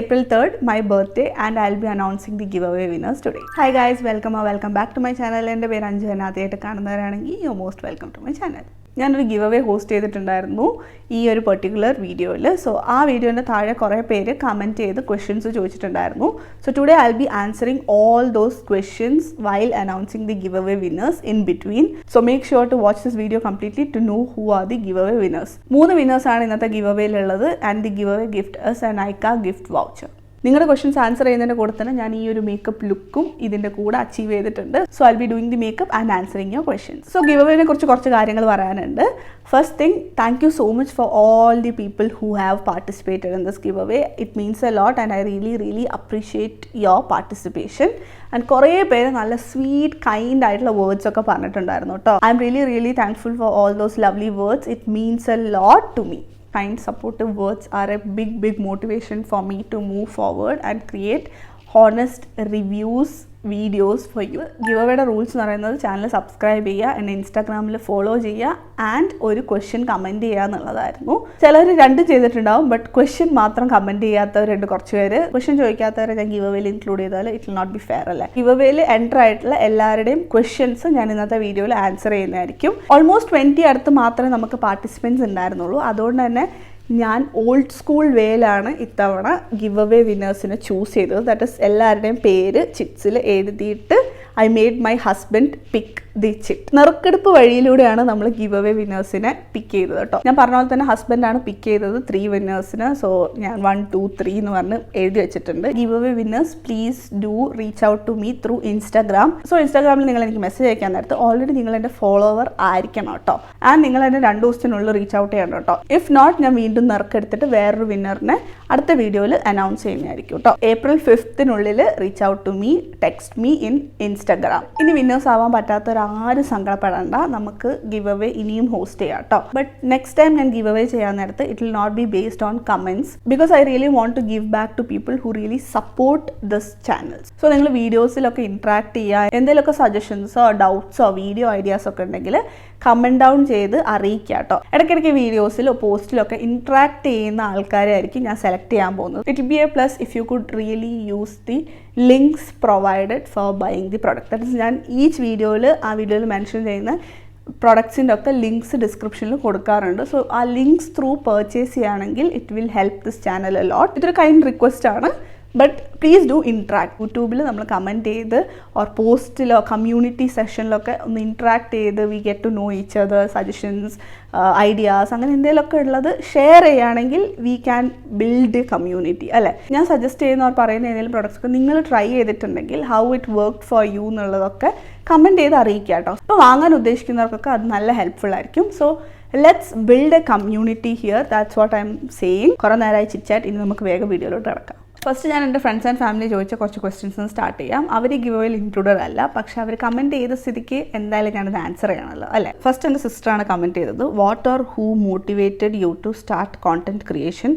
April 3rd, my birthday, and I'll be announcing the giveaway winners today. Hi guys, welcome back to my channel. എൻ്റെ പേര് അഞ്ജു. ആദ്യമായിട്ട് കാണുന്നവരാണെങ്കിൽ you most welcome to my channel. ഞാനൊരു giveaway host ചെയ്തിട്ടുണ്ടായിരുന്നു ഈ ഒരു particular വീഡിയോയിൽ. So ആ വീഡിയോൻ്റെ താഴെ കുറേ പേര് കമൻറ്റ് ചെയ്ത് ക്വസ്റ്റ്യൻസ് ചോദിച്ചിട്ടുണ്ടായിരുന്നു. So today I be answering all those questions while announcing the give away winners in between. So make sure to watch this video completely to know who are the give away winners. 3 വിന്നേഴ്സാണ് ഇന്നത്തെ give അവേയിലുള്ളത്. And the give away gift is a Nykaa gift voucher. നിങ്ങളുടെ questions answer ചെയ്യുന്നതിൻ്റെ കൂടെ തന്നെ ഞാൻ ഈ ഒരു മേക്കപ്പ് ലുക്കും ഇതിൻ്റെ കൂടെ അച്ചീവ് ചെയ്തിട്ടുണ്ട്. So I be doing the makeup and answering your questions. So give അവേനെ കുറിച്ച് കുറച്ച് കാര്യങ്ങൾ പറയാനുണ്ട്. First thing, thank you so much for all the people who have participated in this give away. It means a lot and I really appreciate your participation. ആൻഡ് കുറേ പേര് നല്ല sweet kind ആയിട്ടുള്ള വേർഡ്സ് ഒക്കെ പറഞ്ഞിട്ടുണ്ടായിരുന്നു കേട്ടോ. I'm really thankful for all those lovely words. It means a lot to me. Kind supportive words are a big motivation for me to move forward and create honest reviews videos for you. Give അവയുടെ rules എന്ന് പറയുന്നത് channel subscribe ചെയ്യുക, എന്നെ ഇൻസ്റ്റാഗ്രാമിൽ follow ചെയ്യുക and ഒരു question comment ചെയ്യുക എന്നുള്ളതായിരുന്നു. ചിലർ 2 ചെയ്തിട്ടുണ്ടാവും, ബട്ട് ക്വസ്റ്റ്യൻ മാത്രം കമൻറ്റ് ചെയ്യാത്തവരുണ്ട് കുറച്ച് പേര്. ക്വസ്റ്റ്യൻ ചോദിക്കാത്തവരെ ഞാൻ ഗിവ് അവേയിൽ ഇൻക്ലൂഡ് ചെയ്താൽ it will not be fair അല്ലേ. ഗിവ് അവേയിൽ എൻ്റർ ആയിട്ടുള്ള എല്ലാവരുടെയും ക്വസ്റ്റ്യൻസ് ഞാൻ ഇന്നത്തെ വീഡിയോയിൽ ആൻസർ ചെയ്യുന്നതായിരിക്കും. ഓൾമോസ്റ്റ് 20 അടുത്ത് മാത്രമേ നമുക്ക് പാർട്ടിസിപ്പൻസ് ഉണ്ടായിരുന്നുള്ളൂ. അതുകൊണ്ട് തന്നെ ഞാൻ ഓൾഡ് സ്കൂൾ വേയിലാണ് ഇത്തവണ ഗിവ് അവേ വിന്നേഴ്സിനെ ചൂസ് ചെയ്തത്. ദാറ്റ് ഇസ് എല്ലാവരുടെയും പേര് ചിറ്റ്സിൽ എഴുതിയിട്ട് I made my husband pick the chit. നറുക്കെടുപ്പ് വഴിയിലൂടെയാണ് നമ്മൾ ഗിവ് അവേ വിന്നേഴ്സിനെ പിക്ക് ചെയ്തത് കേട്ടോ. ഞാൻ പറഞ്ഞ പോലെ തന്നെ ഹസ്ബൻഡാണ് പിക്ക് ചെയ്തത് 3 വിന്നേഴ്സിന്. സോ ഞാൻ 1, 2, 3 എന്ന് പറഞ്ഞ് എഴുതി വെച്ചിട്ടുണ്ട്. Give away winners please do reach out to me through Instagram. So ഇൻസ്റ്റാഗ്രാമിൽ നിങ്ങൾ എനിക്ക് മെസ്സേജ് അയക്കാൻ നേരത്ത് ഓൾറെഡി നിങ്ങൾ എൻ്റെ ഫോളോവർ ആയിരിക്കണം കേട്ടോ. ആൻഡ് നിങ്ങൾ എന്നെ 2 ദിവസത്തിനുള്ളിൽ റീച്ച് ഔട്ട് ചെയ്യണം കേട്ടോ. ഇഫ് നോട്ട് ഞാൻ വീണ്ടും നറുക്കെടുത്തിട്ട് വേറൊരു വിന്നറിനെ അടുത്ത വീഡിയോയിൽ അനൗൺസ് ചെയ്യുന്നതായിരിക്കും കേട്ടോ. April 5th reach out to me, text me in Instagram. ഇനി വിന്നേഴ്സ് ആവാൻ പറ്റാത്തവരാരും സങ്കടപ്പെടേണ്ട, നമുക്ക് ഗിവ് അവേ ഇനിയും ഹോസ്റ്റ് ചെയ്യാം കേട്ടോ. ബട്ട് നെക്സ്റ്റ് ടൈം ഞാൻ ഗിവ് അവേ ചെയ്യാൻ നേരത്ത് it will not be based on comments because I really want to give back to people who really support this channels. So നിങ്ങൾ വീഡിയോസിലൊക്കെ ഇൻട്രാക്ട് ചെയ്യുക, എന്തെങ്കിലുമൊക്കെ സജഷൻസോ ഡൗട്ട്സോ വീഡിയോ ഐഡിയാസോ ഒക്കെ ഉണ്ടെങ്കിൽ കമൻറ്റ് ഡൗൺ ചെയ്ത് അറിയിക്കുക കേട്ടോ. ഇടയ്ക്കിടയ്ക്ക് വീഡിയോസിലോ പോസ്റ്റിലൊക്കെ ഇൻട്രാക്ട് ചെയ്യുന്ന ആൾക്കാരെ ആയിരിക്കും ഞാൻ സെലക്ട് ചെയ്യാൻ പോകുന്നത്. It be A plus if you could really use the links provided four buying the product. That is ഞാൻ ഈച്ച് വീഡിയോയിൽ മെൻഷൻ ചെയ്യുന്ന പ്രൊഡക്ട്സിൻ്റെ ഒക്കെ ലിങ്ക്സ് ഡിസ്ക്രിപ്ഷനിൽ കൊടുക്കാറുണ്ട്. സോ ആ ലിങ്ക്സ് ത്രൂ പർച്ചേസ് ചെയ്യുകയാണെങ്കിൽ it will help this channel a lot. ഇതൊരു kind request ആണ്. But please do interact. യൂട്യൂബിൽ നമ്മൾ കമൻറ്റ് ചെയ്ത് ഓർ പോസ്റ്റിലോ കമ്മ്യൂണിറ്റി സെഷനിലൊക്കെ ഒന്ന് ഇൻട്രാക്ട് ചെയ്ത് we get to know each other, suggestions, ideas, അങ്ങനെ എന്തെങ്കിലുമൊക്കെ ഉള്ളത് ഷെയർ ചെയ്യുകയാണെങ്കിൽ we can build a community അല്ലേ. ഞാൻ സജസ്റ്റ് ചെയ്യുന്ന ഓർ പറയുന്ന ഏതെങ്കിലും പ്രൊഡക്ട്സ് ഒക്കെ നിങ്ങൾ ട്രൈ ചെയ്തിട്ടുണ്ടെങ്കിൽ how it work for you എന്നുള്ളതൊക്കെ കമൻറ്റ് ചെയ്ത് അറിയിക്കുക കേട്ടോ. അപ്പോൾ വാങ്ങാൻ ഉദ്ദേശിക്കുന്നവർക്കൊക്കെ അത് നല്ല ഹെൽപ്ഫുൾ ആയിരിക്കും. So let's build a community here. That's what I M saying. കുറേ നേരമായി ചിറ്റ്. ഇനി നമുക്ക് വേഗം വീഡിയോയിലോട്ട് കിടക്കാം. ഫസ്റ്റ് ഞാൻ എൻ്റെ ഫ്രണ്ട്സ് ആൻഡ് ഫാമിലി ചോദിച്ച കുറച്ച് ക്വസ്റ്റ്യൻസ് സ്റ്റാർട്ട് ചെയ്യാം. അവർ ഗിവ് അവേയിൽ ഇൻക്ലൂഡഡ് അല്ല, പക്ഷെ അവർ കമൻറ്റ് ചെയ്ത സ്ഥിതിക്ക് എന്തായാലും ഞാനത് ആൻസർ ചെയ്യണമല്ലോ അല്ലേ. ഫസ്റ്റ് എൻ്റെ സിസ്റ്ററാണ് കമൻറ്റ് ചെയ്തത്. What or who motivated you to start content creation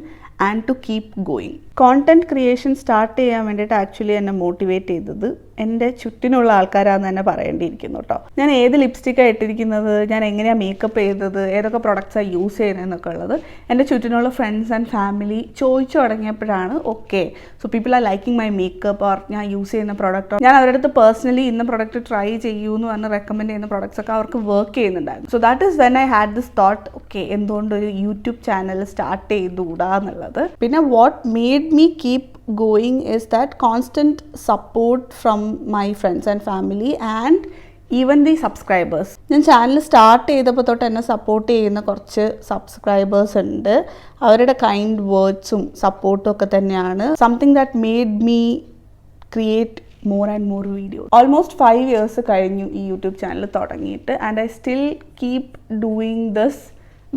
and to keep going. Content creation start ചെയ്യാൻ വേണ്ടിയിട്ട് ആക്ച്വലി എന്നെ മോട്ടിവേറ്റ് ചെയ്തത് എൻ്റെ ചുറ്റിനുള്ള ആൾക്കാരാണെന്ന് തന്നെ പറയേണ്ടിയിരിക്കുന്നു കേട്ടോ. ഞാൻ ഏത് ലിപ്സ്റ്റിക്കാണ് ഇട്ടിരിക്കുന്നത്, ഞാൻ എങ്ങനെയാണ് മേക്കപ്പ് ചെയ്തത്, ഏതൊക്കെ പ്രൊഡക്ട്സാണ് യൂസ് ചെയ്യുന്നതെന്നൊക്കെ ഉള്ളത് എൻ്റെ ചുറ്റിനുള്ള ഫ്രണ്ട്സ് ആൻഡ് ഫാമിലി ചോദിച്ചു തുടങ്ങിയപ്പോഴാണ് okay so people are liking my makeup or ഞാൻ യൂസ് ചെയ്യുന്ന പ്രൊഡക്റ്റ്. ഞാൻ അവരുടെ അടുത്ത് പേഴ്സണലി ഇന്ന പ്രൊഡക്റ്റ് ട്രൈ ചെയ്യൂ എന്ന് പറഞ്ഞ് റെക്കമെൻഡ് ചെയ്യുന്ന പ്രൊഡക്ട്സ് ഒക്കെ അവർക്ക് വർക്ക് ചെയ്യുന്നുണ്ടായിരുന്നു. So that is when I had this thought okay എന്തുകൊണ്ടൊരു യൂട്യൂബ് ചാനൽ സ്റ്റാർട്ട് ചെയ്തുകൂടാ എന്നുള്ളത്. പിന്നെ what made me keep going is that constant support from my friends and family and even the subscribers. ഞാൻ channel start ചെയ്തപ്പോൾ തൊട്ട് എന്നെ support ചെയ്യുന്ന കുറച്ച് സബ്സ്ക്രൈബേഴ്സ് ഉണ്ട്. അവരുടെ കൈൻഡ് വേർഡ്സും സപ്പോർട്ടും ഒക്കെ തന്നെയാണ് something that made me create more and more videos. Almost 5 years കഴിഞ്ഞു ഈ യൂട്യൂബ് ചാനൽ തുടങ്ങിയിട്ട് and I still keep doing this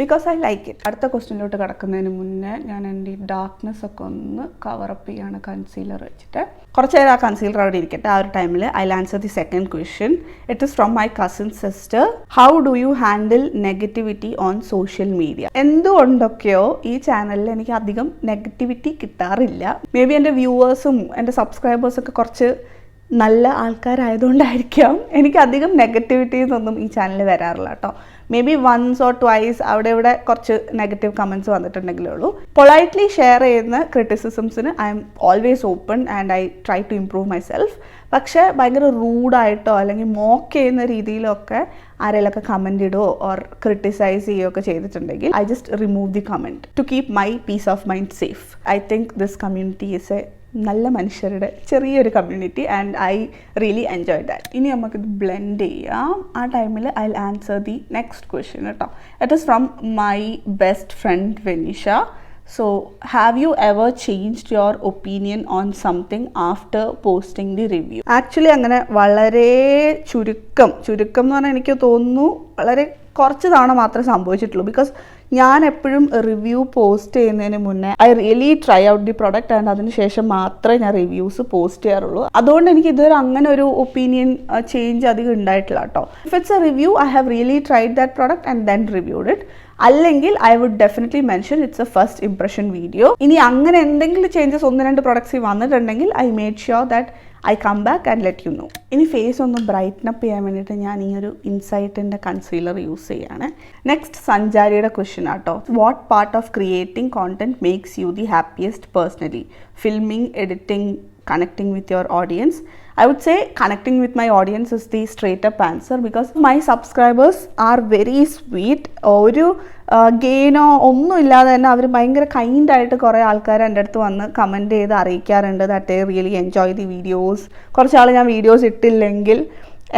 because I like it. അടുത്ത ക്വസ്റ്റ്യനിലോട്ട് കിടക്കുന്നതിന് മുന്നേ ഞാൻ എൻ്റെ ഈ ഡാർക്ക്നെസ് ഒക്കെ ഒന്ന് കവറപ്പ് ചെയ്യാണ് കൺസീലർ വെച്ചിട്ട്. കുറച്ച് നേരം ആ കൺസീലർ അവിടെ ഇരിക്കട്ടെ. ആ ഒരു ടൈമിൽ I answer the second question. It is from my cousin sister. How do you handle negativity on social media? എന്തുകൊണ്ടൊക്കെയോ ഈ ചാനലിൽ എനിക്ക് അധികം നെഗറ്റിവിറ്റി കിട്ടാറില്ല. മേ ബി എൻ്റെ വ്യൂവേഴ്സും എൻ്റെ സബ്സ്ക്രൈബേഴ്സൊക്കെ കുറച്ച് നല്ല ആൾക്കാരായതുകൊണ്ടായിരിക്കാം എനിക്ക് അധികം നെഗറ്റിവിറ്റീസ് ഒന്നും ഈ ചാനലിൽ വരാറില്ല കേട്ടോ. Maybe once or twice അവിടെ ഇവിടെ കുറച്ച് നെഗറ്റീവ് കമൻറ്റ്സ് വന്നിട്ടുണ്ടെങ്കിലേ ഉള്ളൂ. പൊളൈറ്റ്ലി ഷെയർ ചെയ്യുന്ന ക്രിറ്റിസിസംസിന് I am always open and I try to improve my self. പക്ഷേ ഭയങ്കര റൂഡായിട്ടോ അല്ലെങ്കിൽ മോക്ക് ചെയ്യുന്ന രീതിയിലൊക്കെ ആരെങ്കിലൊക്കെ കമൻറ്റ് ഇടുകയോ ഓർ ക്രിട്ടിസൈസ് ചെയ്യുകയോ ഒക്കെ ചെയ്തിട്ടുണ്ടെങ്കിൽ I just remove the comment to keep my peace of mind safe. I think this community is a നല്ല മനുഷ്യരുടെ ചെറിയൊരു community and I really enjoy that. ഇനി നമുക്കിത് ബ്ലെൻഡ് ചെയ്യാം. ആ ടൈമിൽ I will answer the next question കേട്ടോ. It is from my best friend Venisha. So, have you ever changed your opinion on something after posting the review? Actually, അങ്ങനെ വളരെ ചുരുക്കം എന്ന് പറഞ്ഞാൽ എനിക്ക് തോന്നുന്നു വളരെ കുറച്ച് തവണ മാത്രമേ സംഭവിച്ചിട്ടുള്ളൂ. ബിക്കോസ് ഞാൻ എപ്പോഴും റിവ്യൂ പോസ്റ്റ് ചെയ്യുന്നതിന് മുന്നേ I really try out the product and അതിന് ശേഷം മാത്രമേ ഞാൻ റിവ്യൂസ് പോസ്റ്റ് ചെയ്യാറുള്ളൂ. അതുകൊണ്ട് എനിക്ക് ഇതുവരെ അങ്ങനെ ഒരു ഒപ്പീനിയൻ ചേഞ്ച് അധികം ഉണ്ടായിട്ടില്ല കേട്ടോ. If it's a review I have really tried that product and then reviewed it. അല്ലെങ്കിൽ I would definitely mention it's a first impression video. ഇനി അങ്ങനെ എന്തെങ്കിലും ചേഞ്ചസ് 1-2 പ്രൊഡക്ട്സ് വന്നിട്ടുണ്ടെങ്കിൽ I made sure that I come back and let you know. ഇനി face ഒന്ന് brighten up ചെയ്യാൻ വേണ്ടിയിട്ട് ഞാൻ ഈ ഒരു ഇൻസൈറ്റിൻ്റെ കൺസീലർ യൂസ് ചെയ്യാണ്. നെക്സ്റ്റ് സഞ്ചാരിയുടെ ക്വസ്റ്റ്യൻ ആട്ടോ. What part of creating content makes you the happiest personally? Filming, editing, connecting with your audience? I would say connecting with my audience is the straight up answer because my subscribers are very sweet. ഒരു ഗെയിനോ ഒന്നും ഇല്ലാതെ തന്നെ അവർ ഭയങ്കര കൈൻഡായിട്ട് കുറേ ആൾക്കാർ എൻ്റെ അടുത്ത് വന്ന് കമൻറ്റ് ചെയ്ത് അറിയിക്കാറുണ്ട് that they really enjoy the videos. കുറച്ചാൾ ഞാൻ വീഡിയോസ് ഇട്ടില്ലെങ്കിൽ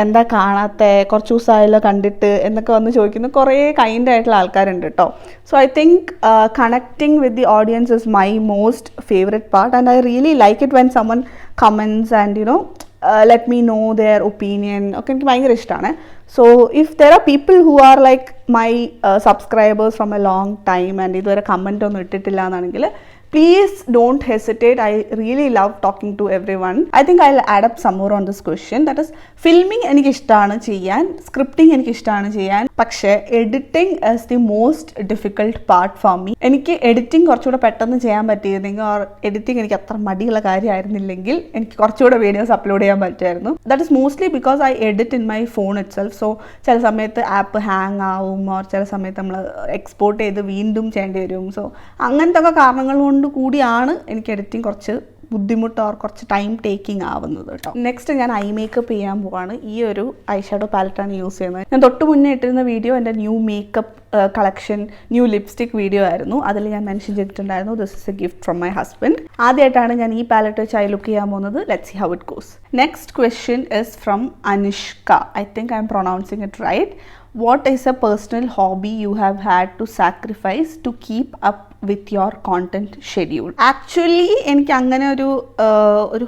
എന്താ കാണാത്ത, കുറച്ച് ദിവസമായല്ലോ കണ്ടിട്ട് എന്നൊക്കെ വന്ന് ചോദിക്കുന്ന കുറേ കൈൻഡായിട്ടുള്ള ആൾക്കാരുണ്ട് കേട്ടോ. So I think connecting with the audience is my most favourite part and I really like it when someone comments and let me no there opinion ഒക്കെ എനിക്ക് ഭയങ്കര ഇഷ്ടമാണ്. So if there are people who are like my subscribers from A long time and ഇതുവരെ comment ഒന്നും ഇട്ടിട്ടില്ല എന്നാണെങ്കിൽ please don't hesitate. I really love talking to everyone. I think I'll add up some more on this question. That is, filming എനിക്ക് ഇഷ്ടമാണ് ചെയ്യാൻ, scripting എനിക്ക് ഇഷ്ടമാണ് ചെയ്യാൻ, പക്ഷേ editing is the most difficult part for me. എനിക്ക് editing കുറച്ചുകൂടെ പെട്ടെന്ന് ചെയ്യാൻ പറ്റിയിരുന്നെങ്കിൽ ഓർ എഡിറ്റിംഗ് എനിക്ക് അത്ര മടിയുള്ള കാര്യമായിരുന്നില്ലെങ്കിൽ എനിക്ക് കുറച്ചുകൂടെ വീഡിയോസ് അപ്ലോഡ് ചെയ്യാൻ പറ്റുമായിരുന്നു. That is mostly because I edit in my phone it self. So ചില സമയത്ത് ആപ്പ് ഹാങ് ആവും ഓർ ചില സമയത്ത് നമ്മൾ എക്സ്പോർട്ട് ചെയ്ത് വീണ്ടും ചെയ്യേണ്ടി വരും. സോ അങ്ങനത്തെ ഒക്കെ കാരണങ്ങൾ കൊണ്ട് കൂടിയാണ് എനിക്ക് എഡിറ്റിംഗ് കുറച്ച് ബുദ്ധിമുട്ട് ഓർ കുറച്ച് ടൈം ടേക്കിംഗ് ആവുന്നത് കേട്ടോ. നെക്സ്റ്റ് ഞാൻ ഐ മേക്കപ്പ് ചെയ്യാൻ പോവാണ്. ഈ ഒരു ഐ ഷാഡോ പാലറ്റാണ് യൂസ് ചെയ്യുന്നത്. ഞാൻ തൊട്ട് മുന്നേ ഇട്ടിരുന്ന വീഡിയോ എൻ്റെ new makeup collection, new lipstick video ആയിരുന്നു. അതിൽ ഞാൻ മെൻഷൻ ചെയ്തിട്ടുണ്ടായിരുന്നു this is a gift from my husband. ആദ്യമായിട്ടാണ് ഞാൻ ഈ പാലറ്റ് വെച്ച് ഐ ലുക്ക് ചെയ്യാൻ പോകുന്നത്. Let's see how it goes. Next question is from Anushka. I think I M pronouncing it right. What is a personal hobby you have had to sacrifice to keep up with your content schedule? Actually എനിക്ക് അങ്ങനെ ഒരു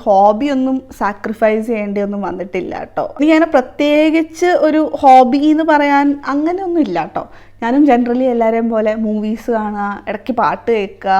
hobby ഒന്നും sacrifice ചെയ്യേണ്ടിയൊന്നും വന്നിട്ടില്ല കേട്ടോ. എനിക്ക് പ്രത്യേകിച്ച് ഒരു hobby എന്ന് പറയാൻ അങ്ങനെയൊന്നും ഇല്ല കേട്ടോ. ഞാനും ജനറലി എല്ലാവരെയും പോലെ മൂവീസ് കാണുക, ഇടയ്ക്ക് പാട്ട് കേൾക്കുക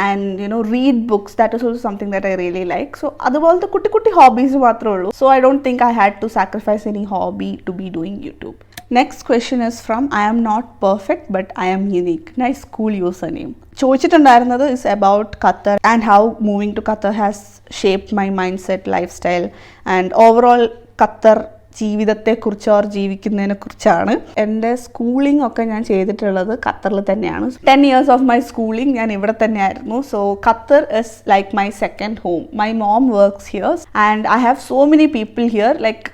and read books. That is also something that I really like. So അതുപോലത്തെ കുട്ടി കുട്ടി ഹോബീസ് മാത്രമേ ഉള്ളൂ. So I don't think I had to sacrifice any hobby to be doing YouTube. Next question is from I am not perfect but I am unique. Nice cool username. ചോദിച്ചിട്ടുണ്ടായിരുന്നത് is about Qatar and how moving to Qatar has shaped my mindset, lifestyle and overall Qatar ജീവിതത്തെക്കുറിച്ച് or ജീവിക്കുന്നതിനെ കുറിച്ചാണ്. എൻ്റെ schooling ഒക്കെ ഞാൻ ചെയ്തിട്ടുള്ളത് ഖത്തറിൽ തന്നെയാണ്. 10 years of my schooling ഞാൻ ഇവിടെ തന്നെയായിരുന്നു. So Qatar is like my second home. My mom works here and I have so many people here like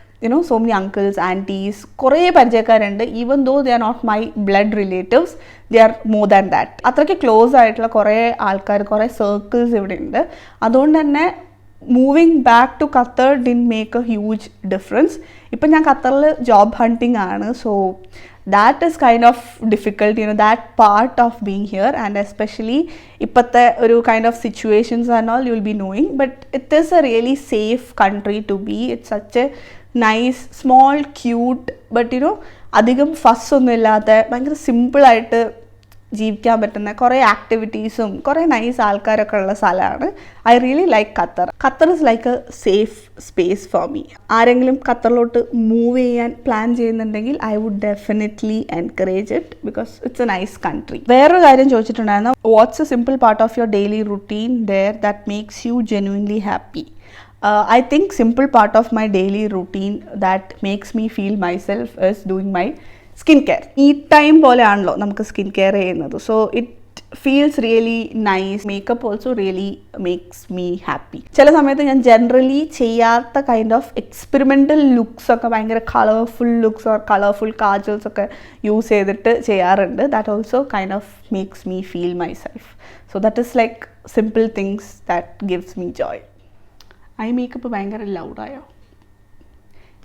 so many uncles, aunties, കുറേ പരിചയക്കാരുണ്ട്. Even though they are not my blood relatives, they are more than that. അത്രയ്ക്ക് close ആയിട്ടുള്ള കുറേ ആൾക്കാർ, കുറേ circles ഇവിടെ ഉണ്ട്. അതുകൊണ്ട് തന്നെ moving back to Qatar didn't make a huge difference. ഇപ്പം ഞാൻ ഖത്തറിൽ ജോബ് ഹണ്ടിങ് ആണ്. So that is kind of difficult, that part of being here, and especially ippathe oru kind of situations and all you will be knowing, but it is a really safe country to be. It's such a nice, small, cute, but adhigam fuss onnu illathe bhayangara simple aayittu ജീവിക്കാൻ പറ്റുന്ന കുറേ ആക്ടിവിറ്റീസും കുറേ nice ആൾക്കാരൊക്കെ ഉള്ള സ്ഥലമാണ്. I really like Qatar. Qatar is like a safe space for me. ആരെങ്കിലും ഖത്തറിലോട്ട് മൂവ് ചെയ്യാൻ പ്ലാൻ ചെയ്യുന്നുണ്ടെങ്കിൽ I would definitely encourage it because it's a nice country. വേറൊരു കാര്യം ചോദിച്ചിട്ടുണ്ടായിരുന്നു, what's a simple part of your daily routine there that makes you genuinely happy? I think simple part of my daily routine that makes me feel myself is doing my skin care. ഈ time പോലെയാണല്ലോ നമുക്ക് skin care ചെയ്യുന്നത്. So it feels really nice. Makeup also really makes me happy. ചില സമയത്ത് ഞാൻ generally ചെയ്യാത്ത kind of experimental looks ഒക്കെ, ഭയങ്കര colourful looks or colourful kajals ഒക്കെ യൂസ് ചെയ്തിട്ട് ചെയ്യാറുണ്ട്. That also kind of makes me feel my self. So that is like simple things that gives me Joy. I makeup ഭയങ്കര ലൗഡായോ?